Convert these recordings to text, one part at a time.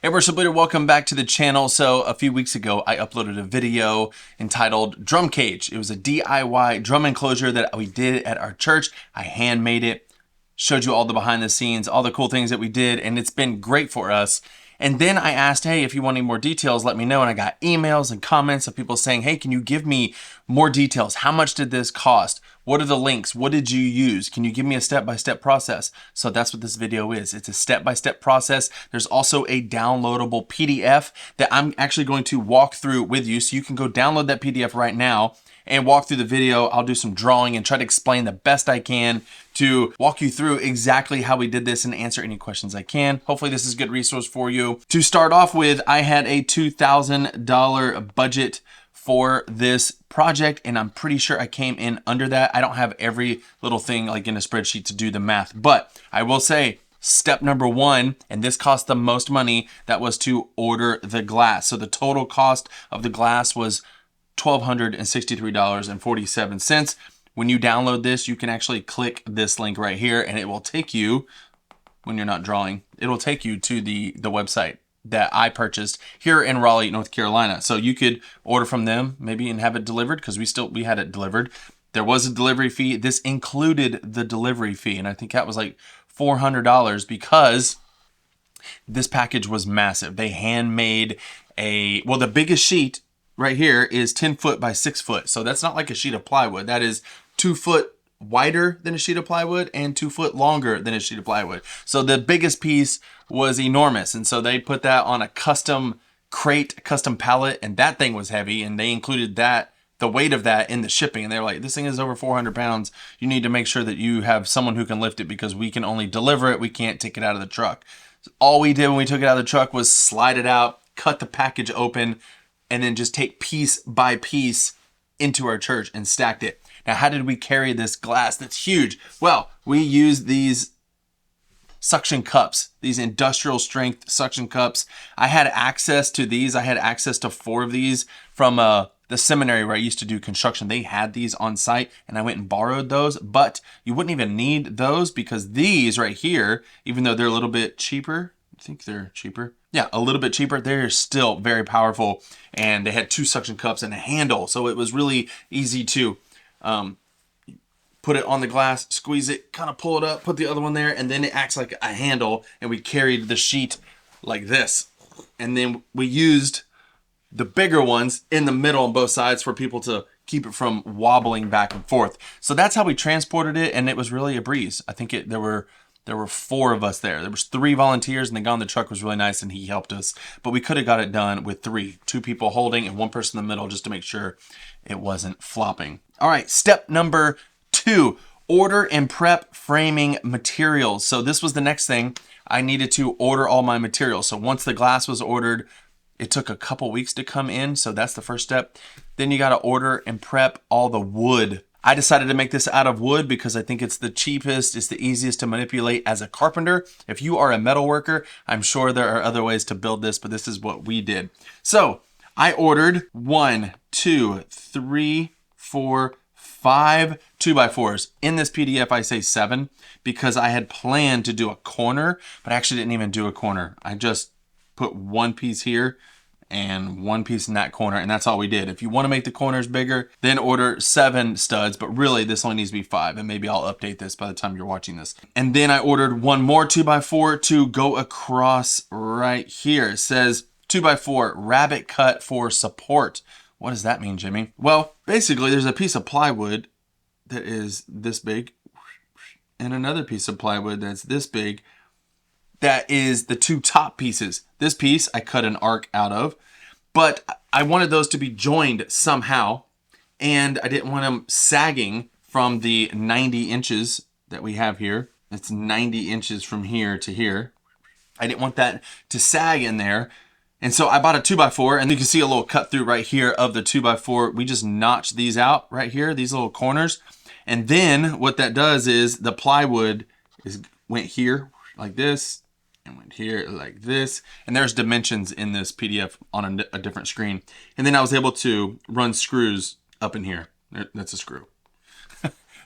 Hey, worship leader, welcome back to the channel. So a few weeks ago, I uploaded a video entitled Drum Cage. It was a DIY drum enclosure that we did at our church. I handmade it, showed you all the behind the scenes, all the cool things that we did, and it's been great for us. And then I asked, hey, if you want any more details, let me know. And I got emails and comments of people saying, hey, can you give me more details? How much did this cost? What are the links? What did you use? Can you give me a step-by-step process? So that's what this video is. It's a step-by-step process. There's also a downloadable PDF that I'm actually going to walk through with you. So you can go download that PDF right now and walk through the video. I'll do some drawing and try to explain the best I can to walk you through exactly how we did this and answer any questions I can. Hopefully this is a good resource for you. To start off with, I had a $2,000 budget for this project, and I'm pretty sure I came in under that. I don't have every little thing like in a spreadsheet to do the math, but I will say step number one, and this cost the most money, that was to order the glass. So the total cost of the glass was $1,263.47. When you download this, you can actually click this link right here and it will take you, when you're not drawing, it'll take you to the website that I purchased here in Raleigh, North Carolina. So you could order from them maybe and have it delivered, because we had it delivered. There was a delivery fee. This included the delivery fee, and I think that was like $400 because this package was massive. They handmade the biggest sheet right here is 10 foot by 6 foot. So that's not like a sheet of plywood. That is 2 foot wider than a sheet of plywood and 2 foot longer than a sheet of plywood. So the biggest piece was enormous. And so they put that on a custom crate, custom pallet, and that thing was heavy. And they included that, the weight of that, in the shipping. And they were like, this thing is over 400 pounds. You need to make sure that you have someone who can lift it, because we can only deliver it. We can't take it out of the truck. So all we did when we took it out of the truck was slide it out, cut the package open, and then just take piece by piece into our church and stacked it. Now, how did we carry this glass that's huge? Well, we used these suction cups, these industrial strength suction cups. I had access to these. I had access to 4 of these from the seminary where I used to do construction. They had these on site and I went and borrowed those, but you wouldn't even need those, because these right here, even though they're a little bit cheaper, I think they're cheaper. Yeah, a little bit cheaper. They're still very powerful, and they had 2 suction cups and a handle. So it was really easy to put it on the glass, squeeze it, kind of pull it up, put the other one there, and then it acts like a handle, and we carried the sheet like this. And then we used the bigger ones in the middle on both sides for people to keep it from wobbling back and forth. So that's how we transported it, and it was really a breeze. I think there were 4 of us there. There was 3 volunteers, and the guy on the truck was really nice and he helped us. But we could have got it done with 2 people holding and 1 person in the middle, just to make sure it wasn't flopping. All right, step number 2, order and prep framing materials. So this was the next thing. I needed to order all my materials. So once the glass was ordered, it took a couple weeks to come in. So that's the first step. Then you got to order and prep all the wood. I decided to make this out of wood because I think it's the cheapest, it's the easiest to manipulate as a carpenter. If you are a metal worker, I'm sure there are other ways to build this, but this is what we did. So I ordered 1, 2, 3, 4, 5 2x4s. In this PDF, I say 7 because I had planned to do a corner, but I actually didn't even do a corner. I just put 1 piece here and 1 piece in that corner, and that's all we did. If you want to make the corners bigger, then order 7 studs, but really this only needs to be 5, and maybe I'll update this by the time you're watching this. And then I ordered 1 more 2x4 to go across right here. It says 2x4 rabbit cut for support. What does that mean, Jimmy? Well, basically there's a piece of plywood that is this big and another piece of plywood that's this big. That is the 2 top pieces. This piece I cut an arc out of, but I wanted those to be joined somehow, and I didn't want them sagging from the 90 inches that we have here. It's 90 inches from here to here. I didn't want that to sag in there. And so I bought a 2x4, and you can see a little cut through right here of the 2x4. We just notched these out right here, these little corners. And then what that does is the plywood went here like this, and went here like this. And there's dimensions in this PDF on a different screen. And then I was able to run screws up in here. That's a screw.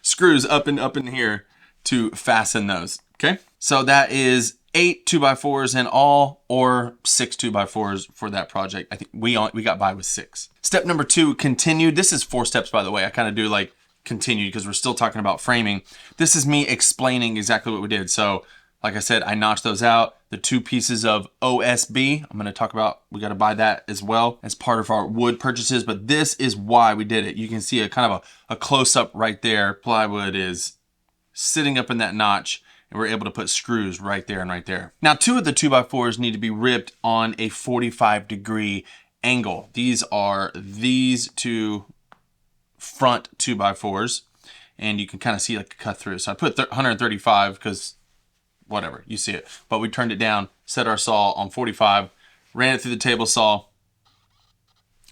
Screws up in here to fasten those. Okay. So that is 8 2x4s in all, or 6 2x4s for that project. I think we got by with 6. Step number 2, continued. This is 4 steps, by the way. I kind of do like continued because we're still talking about framing. This is me explaining exactly what we did. So like I said, I notched those out. The 2 pieces of OSB, I'm going to talk about, we got to buy that as well as part of our wood purchases, but this is why we did it. You can see a kind of a close-up right there. Plywood is sitting up in that notch, and we're able to put screws right there and right there. Now, 2 of the 2x4s need to be ripped on a 45-degree angle. These are these 2 front 2x4s, and you can kind of see like a cut through. So I put 135 because whatever, you see it. But we turned it down, set our saw on 45, ran it through the table saw.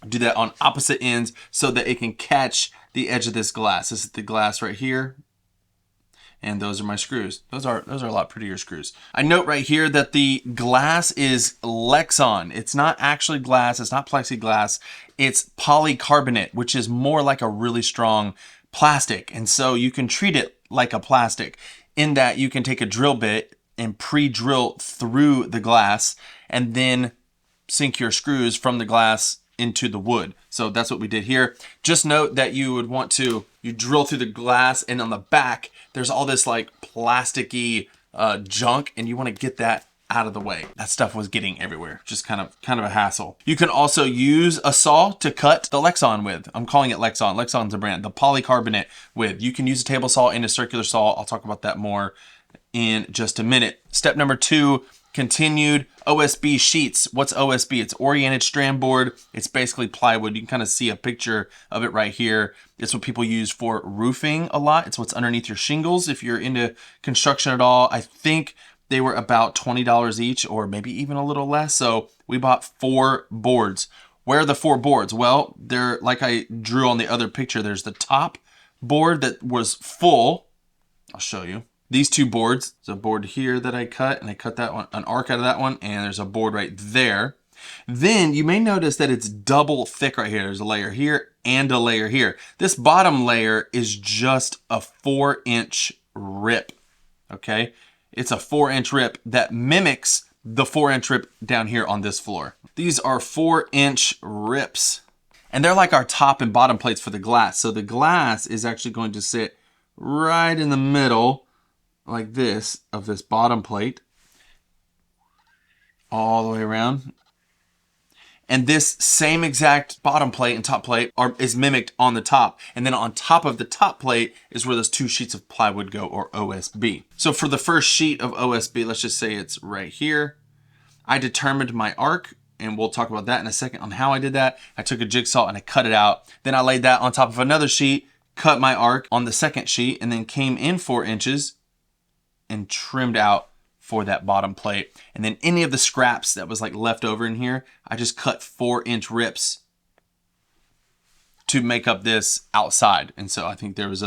Do that on opposite ends so that it can catch the edge of this glass. This is the glass right here. And those are my screws. Those are a lot prettier screws. I note right here that the glass is Lexan. It's not actually glass, it's not plexiglass, it's polycarbonate, which is more like a really strong plastic. And so you can treat it like a plastic in that you can take a drill bit and pre-drill through the glass and then sink your screws from the glass into the wood. So that's what we did here. Just note that you would want to, you drill through the glass, and on the back, there's all this like plasticky junk, and you want to get that out of the way. That stuff was getting everywhere. Just kind of a hassle. You can also use a saw to cut the Lexan with. I'm calling it Lexan. Lexan's a brand. The polycarbonate with. You can use a table saw and a circular saw. I'll talk about that more in just a minute. Step number 2, continued OSB sheets. What's OSB? It's oriented strand board. It's basically plywood. You can kind of see a picture of it right here. It's what people use for roofing a lot. It's what's underneath your shingles if you're into construction at all. I think they were about $20 each, or maybe even a little less. So we bought 4 boards. Where are the 4 boards? Well, they're like I drew on the other picture. There's the top board that was full. I'll show you. These 2 boards, there's a board here that I cut, and I cut that one, an arc out of that one, and there's a board right there. Then you may notice that it's double thick right here. There's a layer here and a layer here. This bottom layer is just a 4-inch rip, okay? It's a 4-inch rip that mimics the 4-inch rip down here on this floor. These are 4-inch rips, and they're like our top and bottom plates for the glass. So the glass is actually going to sit right in the middle like this of this bottom plate all the way around. And this same exact bottom plate and top plate is mimicked on the top. And then on top of the top plate is where those 2 sheets of plywood go, or OSB. So for the first sheet of OSB, let's just say it's right here. I determined my arc, and we'll talk about that in a second on how I did that. I took a jigsaw and I cut it out. Then I laid that on top of another sheet, cut my arc on the second sheet, and then came in 4 inches and trimmed out for that bottom plate. And then any of the scraps that was like left over in here, I just cut 4-inch rips to make up this outside. And so I think I was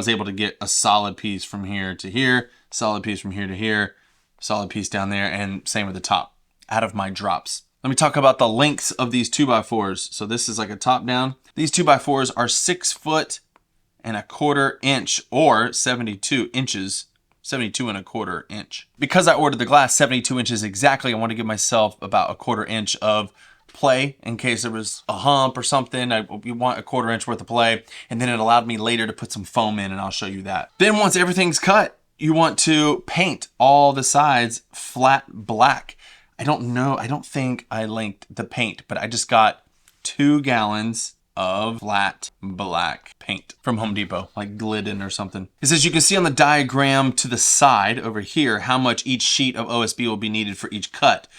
able to get a solid piece from here to here, solid piece from here to here, solid piece down there, and same with the top out of my drops. Let me talk about the lengths of these 2x4s. So this is like a top down. These 2x4s are 6'1/4" inch, or 72 inches. 72 1/4 inch. Because I ordered the glass 72 inches exactly, I want to give myself about a 1/4 inch of play in case there was a hump or something. You want a 1/4 inch worth of play, and then it allowed me later to put some foam in, and I'll show you that. Then once everything's cut, you want to paint all the sides flat black. I don't think I linked the paint, but I just got 2 gallons of flat black paint from Home Depot, like Glidden or something. It says you can see on the diagram to the side over here how much each sheet of OSB will be needed for each cut.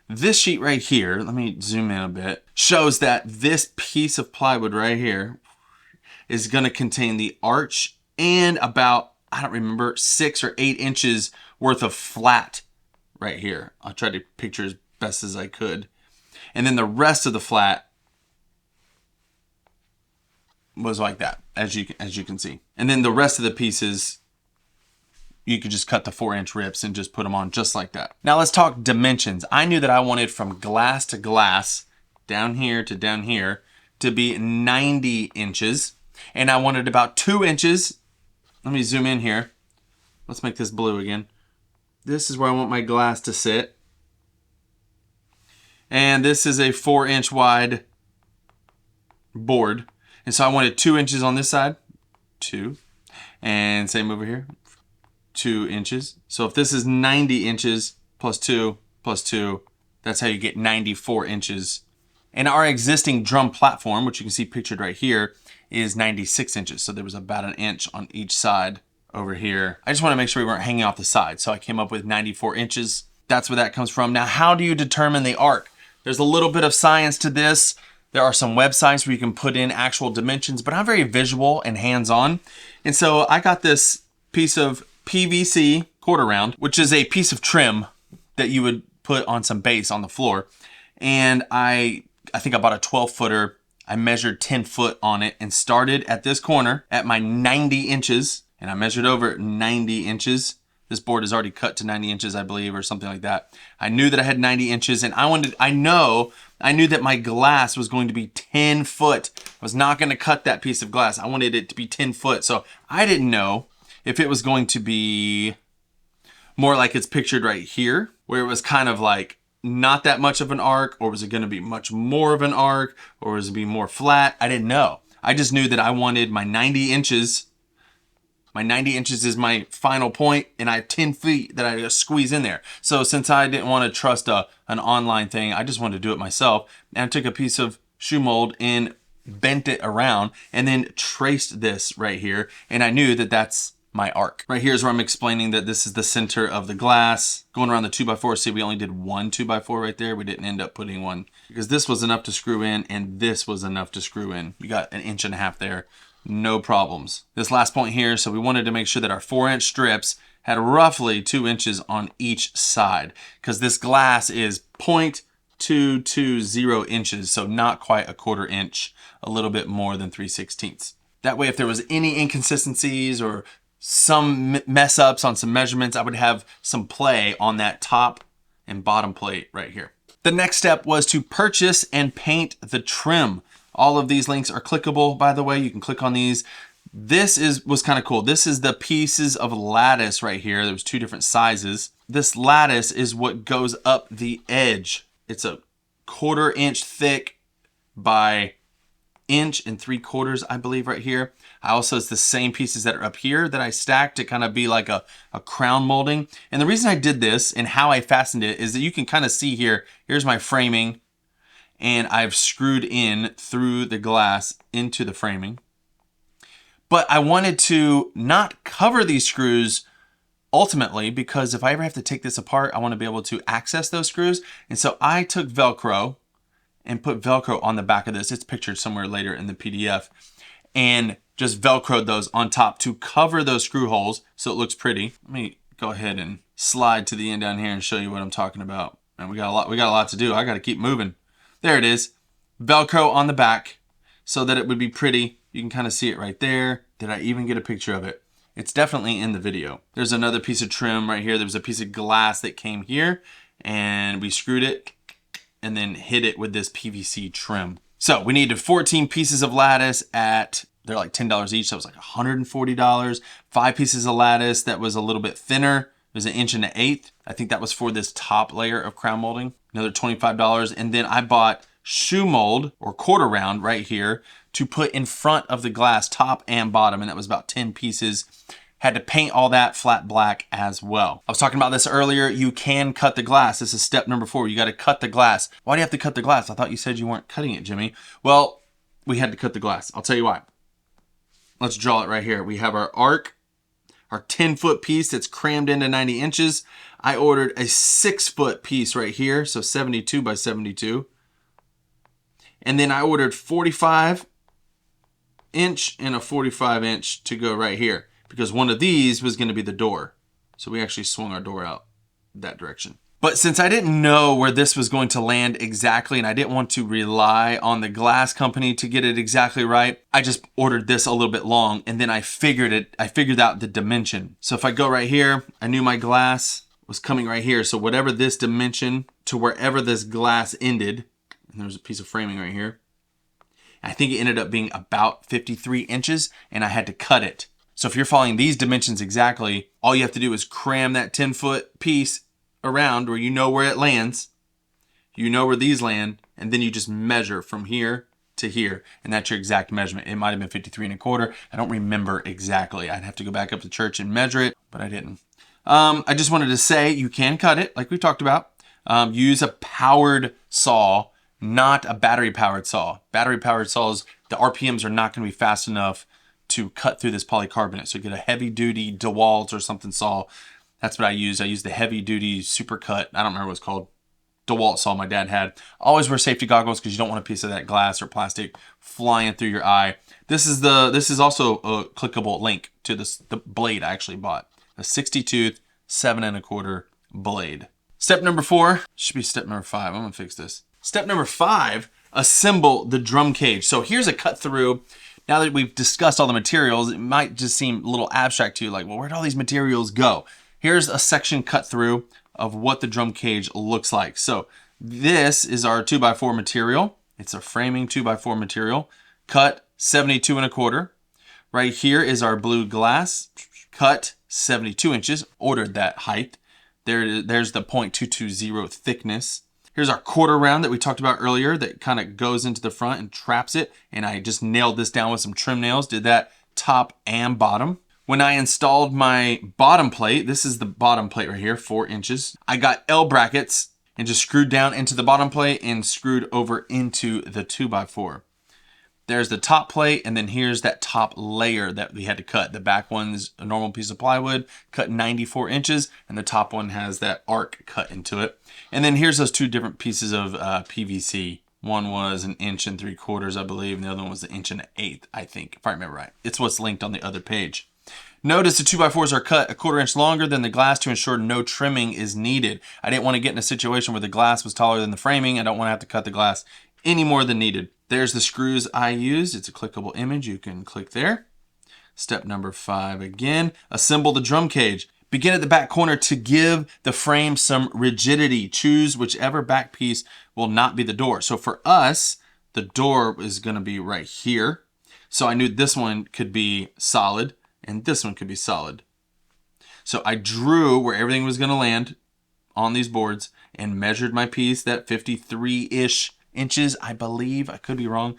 This sheet right here, let me zoom in a bit, shows that this piece of plywood right here is going to contain the arch and about, I don't remember, 6 or 8 inches worth of flat right here. I'll try to picture as best as I could. And then the rest of the flat was like that, as you can see. And then the rest of the pieces, you could just cut the 4-inch rips and just put them on just like that. Now let's talk dimensions. I knew that I wanted from glass to glass, down here to down here, to be 90 inches. And I wanted about 2 inches. Let me zoom in here. Let's make this blue again. This is where I want my glass to sit. And this is a 4-inch wide board. And so I wanted 2 inches on this side, 2. And same over here, 2 inches. So if this is 90 inches plus 2 plus 2, that's how you get 94 inches. And our existing drum platform, which you can see pictured right here, is 96 inches. So there was about an inch on each side over here. I just want to make sure we weren't hanging off the side. So I came up with 94 inches. That's where that comes from. Now, how do you determine the arc? There's a little bit of science to this. There are some websites where you can put in actual dimensions, but I'm very visual and hands-on. And so I got this piece of PVC quarter round, which is a piece of trim that you would put on some base on the floor. And I think I bought a 12-footer. I measured 10 foot on it and started at this corner at my 90 inches. And I measured over 90 inches. This board is already cut to 90 inches, I believe, or something like that. I knew that I had 90 inches, and I knew that my glass was going to be 10 foot. I was not going to cut that piece of glass. I wanted it to be 10 foot. So I didn't know if it was going to be more like it's pictured right here, where it was kind of like not that much of an arc, or was it going to be much more of an arc, or was it be more flat? I didn't know. I just knew that I wanted my 90 inches. My 90 inches is my final point, and I have 10 feet that I just squeeze in there. So since I didn't want to trust an online thing, I just wanted to do it myself. And I took a piece of shoe mold and bent it around and then traced this right here. And I knew that that's my arc. Right here is where I'm explaining that this is the center of the glass. Going around the 2x4, see, we only did one 2x4 right there. We didn't end up putting one because this was enough to screw in and this was enough to screw in. You got 1.5 inches there. No problems. This last point here, so we wanted to make sure that our 4-inch strips had roughly 2 inches on each side because this glass is 0.220 inches, so not quite a 1/4 inch, a little bit more than 3/16. That way, if there was any inconsistencies or some mess ups on some measurements, I would have some play on that top and bottom plate right here. The next step was to purchase and paint the trim. All of these links are clickable, by the way. You can click on these. This was kind of cool. This is the pieces of lattice right here. There was 2 different sizes. This lattice is what goes up the edge. It's a 1/4 inch thick by 1 3/4, I believe, right here. It's the same pieces that are up here that I stacked to kind of be like a crown molding. And the reason I did this and how I fastened it is that you can kind of see here, here's my framing. And I've screwed in through the glass into the framing. But I wanted to not cover these screws ultimately, because if I ever have to take this apart, I want to be able to access those screws. And so I took Velcro and put Velcro on the back of this. It's pictured somewhere later in the PDF. And just Velcroed those on top to cover those screw holes so it looks pretty. Let me go ahead and slide to the end down here and show you what I'm talking about. And we got a lot to do. I got to keep moving. There it is. Velcro on the back so that it would be pretty. You can kind of see it right there. Did I even get a picture of it? It's definitely in the video. There's another piece of trim right here. There was a piece of glass that came here and we screwed it and then hit it with this PVC trim. So we needed 14 pieces of lattice they're like $10 each. So it was like $140. 5 pieces of lattice that was a little bit thinner. It was 1 1/8 inches. I think that was for this top layer of crown molding. Another $25. And then I bought shoe mold or quarter round right here to put in front of the glass, top and bottom. And that was about 10 pieces. Had to paint all that flat black as well. I was talking about this earlier. You can cut the glass. This is step number 4. You got to cut the glass. Why do you have to cut the glass? I thought you said you weren't cutting it, Jimmy. Well, we had to cut the glass. I'll tell you why. Let's draw it right here. We have our arc. Our 10-foot piece that's crammed into 90 inches. I ordered a 6-foot piece right here, so 72 by 72. And then I ordered 45-inch and a 45-inch to go right here because one of these was going to be the door. So we actually swung our door out that direction. But since I didn't know where this was going to land exactly and I didn't want to rely on the glass company to get it exactly right, I just ordered this a little bit long and then I figured out the dimension. So if I go right here, I knew my glass was coming right here. So whatever this dimension to wherever this glass ended, and there's a piece of framing right here, I think it ended up being about 53 inches and I had to cut it. So if you're following these dimensions exactly, all you have to do is cram that 10-foot piece around where you know where it lands, you know where these land, and then you just measure from here to here, and that's your exact measurement. It might have been 53 1/4. I don't remember exactly. I'd have to go back up to church and measure it, but I didn't. I just wanted to say you can cut it, like we talked about. Use a powered saw, not a battery-powered saw. Battery-powered saws, the RPMs are not going to be fast enough to cut through this polycarbonate. So get a heavy-duty DeWalt or something saw. That's what I use. I use the heavy-duty Supercut. I don't remember what it's called. DeWalt saw my dad had. Always wear safety goggles because you don't want a piece of that glass or plastic flying through your eye. This is also a clickable link to the blade I actually bought. A 60-tooth, 7 1/4 blade. Step number 4 should be step number 5. I'm gonna fix this. Step number 5, assemble the drum cage. So here's a cut through. Now that we've discussed all the materials, it might just seem a little abstract to you, like, well, where'd all these materials go? Here's a section cut through of what the drum cage looks like. So this is our 2x4 material. It's a framing 2x4 material, cut 72 1/4. Right here is our blue glass, cut 72 inches, ordered that height. There's the 0.220 thickness. Here's our quarter round that we talked about earlier that kind of goes into the front and traps it. And I just nailed this down with some trim nails, did that top and bottom. When I installed my bottom plate, this is the bottom plate right here, 4 inches. I got L brackets and just screwed down into the bottom plate and screwed over into the 2x4. There's the top plate, and then here's that top layer that we had to cut. The back one's a normal piece of plywood, cut 94 inches, and the top one has that arc cut into it. And then here's those 2 different pieces of PVC. One was 1 3/4 inches, I believe, and the other one was 1 1/8 inches, I think, if I remember right. It's what's linked on the other page. Notice the 2x4s are cut 1/4 inch longer than the glass to ensure no trimming is needed. I didn't want to get in a situation where the glass was taller than the framing. I don't want to have to cut the glass any more than needed. There's the screws I used. It's a clickable image. You can click there. Step number 5 again, assemble the drum cage. Begin at the back corner to give the frame some rigidity. Choose whichever back piece will not be the door. So for us, the door is going to be right here. So I knew this one could be solid and this one could be solid. So I drew where everything was going to land on these boards and measured my piece, that 53-ish inches, I believe. I could be wrong.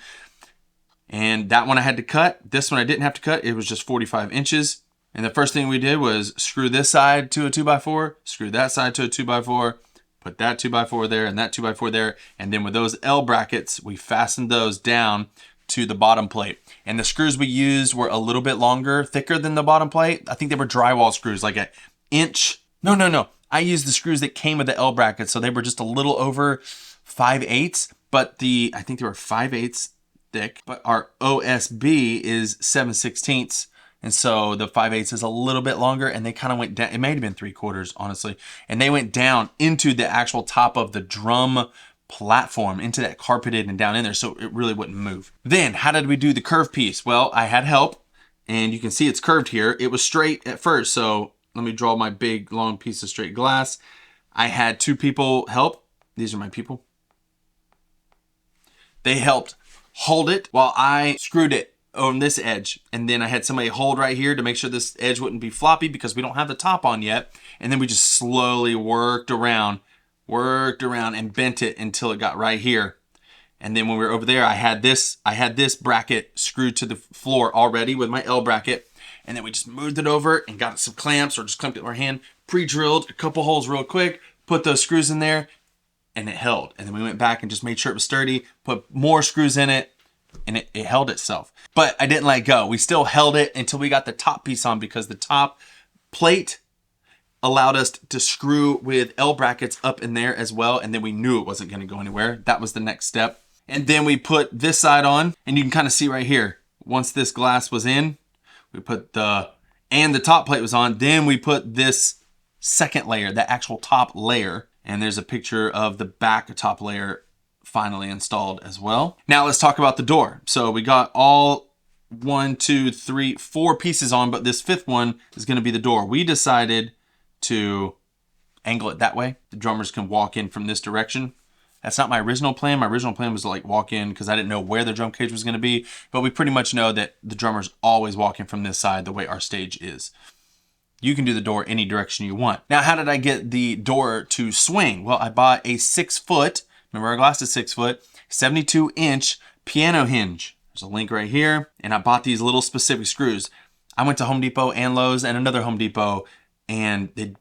And that one I had to cut. This one I didn't have to cut. It was just 45 inches. And the first thing we did was screw this side to a 2x4, screw that side to a 2x4, put that 2x4 there and that 2x4 there. And then with those L brackets, we fastened those down to the bottom plate. And the screws we used were a little bit longer, thicker than the bottom plate. I think they were drywall screws, like an inch. No. I used the screws that came with the L brackets. So they were just a little over 5/8, but I think they were 5/8 thick, but our OSB is 7/16. And so the 5/8 is a little bit longer, and they kind of went down. It may have been 3/4, honestly. And they went down into the actual top of the drum platform, into that carpeted and down in there, so it really wouldn't move. Then how did we do the curve piece? Well, I had help, and you can see it's curved here. It was straight at first, so let me draw my big long piece of straight glass. I had 2 people help. These are my people. They helped hold it while I screwed it on this edge. And then I had somebody hold right here to make sure this edge wouldn't be floppy because we don't have the top on yet. And then we just slowly worked around and bent it until it got right here. And then when we were over there, I had this bracket screwed to the floor already with my L bracket. And then we just moved it over and got some clamps, or just clamped it with our hand, pre-drilled a couple holes real quick, put those screws in there, and it held. And then we went back and just made sure it was sturdy, put more screws in it, and it held itself. But I didn't let go. We still held it until we got the top piece on, because the top plate allowed us to screw with L brackets up in there as well. And then we knew it wasn't going to go anywhere. That was the next step. And then we put this side on, and you can kind of see right here, once this glass was in, we put the top plate was on, then we put this second layer, the actual top layer. And there's a picture of the back top layer finally installed as well. Now let's talk about the door. So we got all 1, 2, 3, 4 pieces on, but this 5th one is going to be the door. We decided to angle it that way. The drummers can walk in from this direction. That's not my original plan. My original plan was to like walk in because I didn't know where the drum cage was going to be. But we pretty much know that the drummers always walk in from this side the way our stage is. You can do the door any direction you want. Now, how did I get the door to swing? Well, I bought a 6 foot, remember our glass is 6 foot, 72-inch piano hinge. There's a link right here. And I bought these little specific screws. I went to Home Depot and Lowe's and another Home Depot, and they,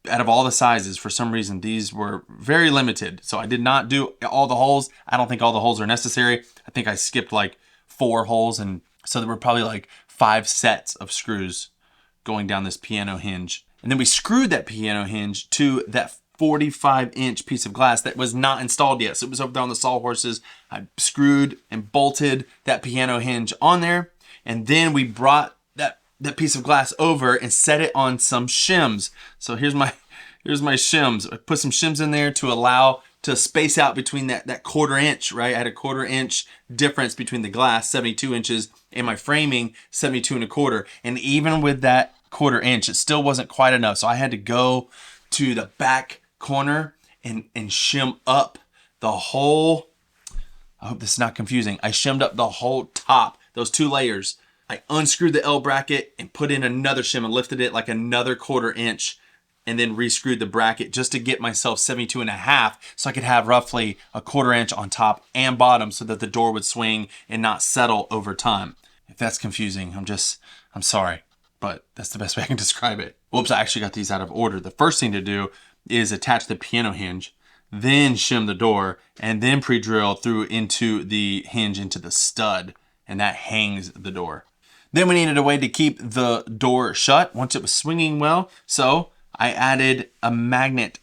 out of all the sizes, for some reason, these were very limited. So I did not do all the holes. I don't think all the holes are necessary. I think I skipped like 4 holes. And so there were probably like 5 sets of screws going down this piano hinge. And then we screwed that piano hinge to that 45-inch piece of glass that was not installed yet. So it was over there on the sawhorses. I screwed and bolted that piano hinge on there. And then we brought that piece of glass over and set it on some shims. So here's my shims. I put some shims in there to allow to space out between that 1/4 inch, right? I had a 1/4 inch difference between the glass, 72 inches, and my framing, 72 1/4. And even with that 1/4 inch, it still wasn't quite enough. So I had to go to the back corner and shim up the whole, I hope this is not confusing. I shimmed up the whole top, those 2 layers. I unscrewed the L bracket and put in another shim and lifted it like another 1/4 inch, and then rescrewed the bracket just to get myself 72 1/2, so I could have roughly a 1/4 inch on top and bottom so that the door would swing and not settle over time. If that's confusing, I'm sorry, but that's the best way I can describe it. Whoops, I actually got these out of order. The first thing to do is attach the piano hinge, then shim the door, and then pre-drill through into the hinge into the stud, and that hangs the door. Then we needed a way to keep the door shut once it was swinging well. So I added a magnet.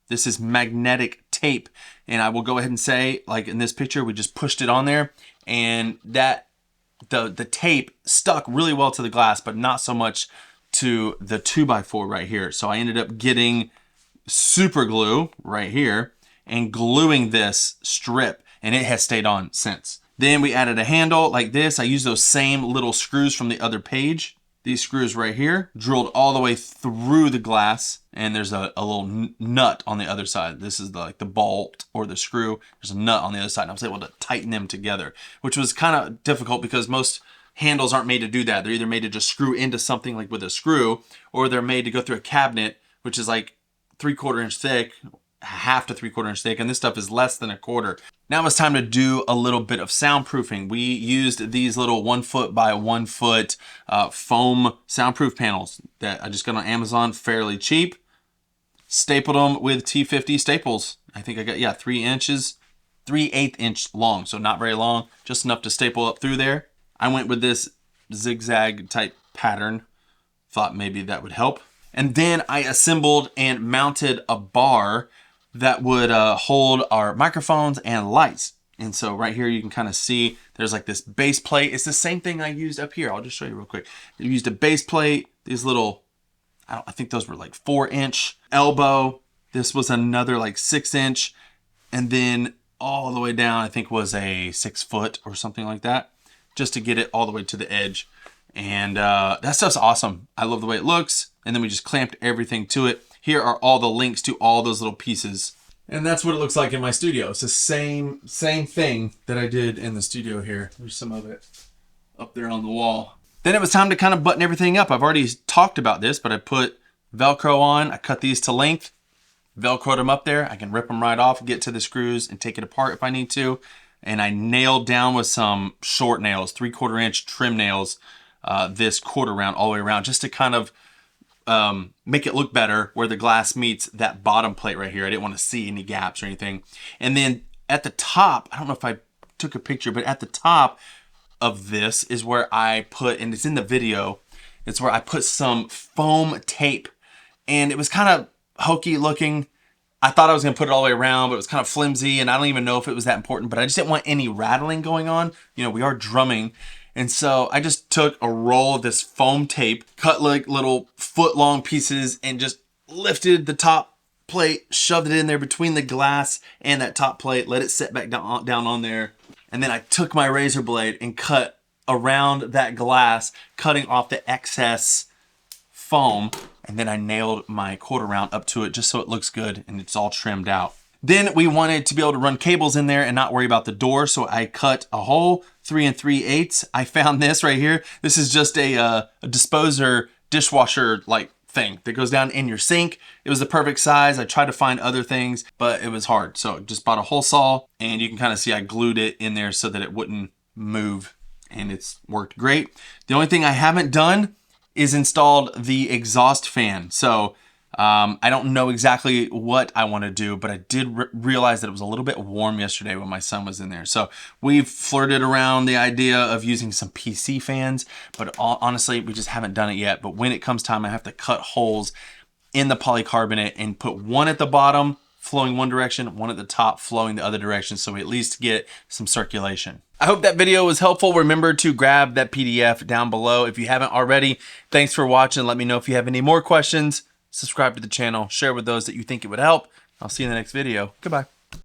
This is magnetic tape. And I will go ahead and say, like in this picture, we just pushed it on there, and that the tape stuck really well to the glass, but not so much to the 2x4 right here. So I ended up getting super glue right here and gluing this strip, and it has stayed on since. Then we added a handle like this. I used those same little screws from the other page. These screws right here, drilled all the way through the glass, and there's a little nut on the other side. This is like the bolt or the screw. There's a nut on the other side, and I was able to tighten them together, which was kind of difficult because most handles aren't made to do that. They're either made to just screw into something like with a screw, or they're made to go through a cabinet, which is like 3/4 inch thick, 1/2 to 3/4 inch thick, and this stuff is less than 1/4. Now it's time to do a little bit of soundproofing. We used these little 1 foot by 1 foot foam soundproof panels that I just got on Amazon, fairly cheap. Stapled them with T50 staples. I think I got, yeah, 3 inches, 3/8 inch long, so not very long, just enough to staple up through there. I went with this zigzag type pattern, thought maybe that would help. And then I assembled and mounted a bar that would hold our microphones and lights. And so right here you can kind of see there's like this base plate. It's the same thing I used up here. I'll just show you real quick. I used a base plate, these little, I think those were like 4-inch elbow. This was another like 6-inch. And then all the way down, I think was a 6 foot or something like that, just to get it all the way to the edge. And that stuff's awesome. I love the way it looks. And then we just clamped everything to it. Here are all the links to all those little pieces. And that's what it looks like in my studio. It's the same thing that I did in the studio here. There's some of it up there on the wall. Then it was time to kind of button everything up. I've already talked about this, but I put Velcro on. I cut these to length, Velcroed them up there. I can rip them right off, get to the screws, and take it apart if I need to. And I nailed down with some short nails, 3/4 inch trim nails, this quarter round all the way around, just to kind of make it look better where the glass meets that bottom plate right here. I didn't want to see any gaps or anything. And then at the top, I don't know if I took a picture, but at the top of this is where I put, and it's in the video, it's where I put some foam tape. And it was kind of hokey looking. I thought I was going to put it all the way around, but it was kind of flimsy, and I don't even know if it was that important, but I just didn't want any rattling going on. You know, we are drumming. And so I just took a roll of this foam tape, cut like little foot-long pieces, and just lifted the top plate, shoved it in there between the glass and that top plate, let it sit back down on there. And then I took my razor blade and cut around that glass, cutting off the excess foam. And then I nailed my quarter round up to it just so it looks good and it's all trimmed out. Then we wanted to be able to run cables in there and not worry about the door. So I cut a hole 3 3/8. I found this right here. This is just a disposer dishwasher like thing that goes down in your sink. It was the perfect size. I tried to find other things, but it was hard. So just bought a hole saw, and you can kind of see I glued it in there so that it wouldn't move, and it's worked great. The only thing I haven't done is installed the exhaust fan. So I don't know exactly what I want to do, but I did realize that it was a little bit warm yesterday when my son was in there. So we've flirted around the idea of using some PC fans, but honestly, we just haven't done it yet. But when it comes time, I have to cut holes in the polycarbonate and put one at the bottom flowing one direction, one at the top flowing the other direction, so we at least get some circulation. I hope that video was helpful. Remember to grab that PDF down below if you haven't already. Thanks for watching. Let me know if you have any more questions. Subscribe to the channel, share with those that you think it would help. I'll see you in the next video. Goodbye.